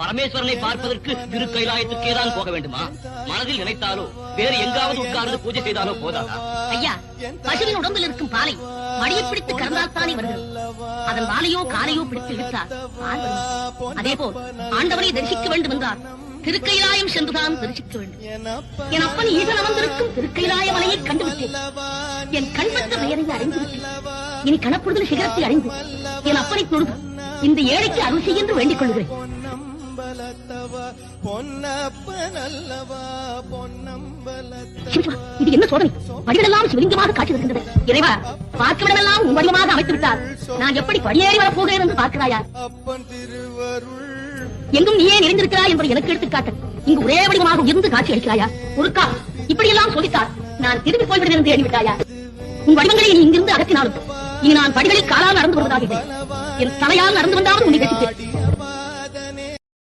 பரமேஸ்வரனை பார்ப்பதற்கு திரு கைலாயத்துக்கே தான் போக வேண்டுமா? மனதில் நினைத்தாலோ வேறு எங்காவது உட்கார்ந்து பூஜை செய்தாலோ போதாதா? ஐயா, பசுவின் உடம்பில் இருக்கும் பாலை மடியை பிடித்து கறந்தால்தானே வருகிறது. அதன் வாலையோ காலையோ பிடித்து இழுத்தால் பால் வரும். அதே போல் ஆண்டவனை தரிசிக்க வேண்டும் என்றால் திருக்கைலாயம் சென்றுதான் தரிசிக்க வேண்டும். என் அப்பன் ஈசன் அமர்ந்திருக்கும் திருக்கைலாய மலையை கண்டுவிட்டேன். என் கண்பட்ட பெயரை அறிந்து விட்டேன். இனி கணப்புறுதல் சிகரத்தை அறிந்து என் அப்பனை தொழுது இந்த ஏழைக்கு அருள் செய்ய என்று வேண்டிக் கொள்கிறேன். இது என்ன சோதனை? படிகளெல்லாம் சிவலிங்கமாக காட்சி வருகின்றது. இறைவா, பார்க்கவிடமெல்லாம் உன் வடிவமாக அமைத்து விட்டால் நான் எப்படி படியேறி வரப் போகிறேன் என்று பார்க்கிறாயா? எங்கும் நீயே நிறைந்திருக்கிறாய் என்பதை எனக்கு எடுத்துக்காட்டு. இங்கு ஒரே வடிவமாக உயர்ந்து காட்சி அளிக்கிறாயா? ஒருக்கா இப்படியெல்லாம் சொல்லித்தால் நான் திரும்பி போய்விடுவேன் என்று எண்ணிவிட்டாயா? உன் வடிவங்களை நீ இங்கிருந்து அகற்றினாலும் இனி நான் படிகளில் காலால் நடந்து வருவதாக என் தலையால் நடந்து வந்தாலும் உன்னை ரசித்தேன்.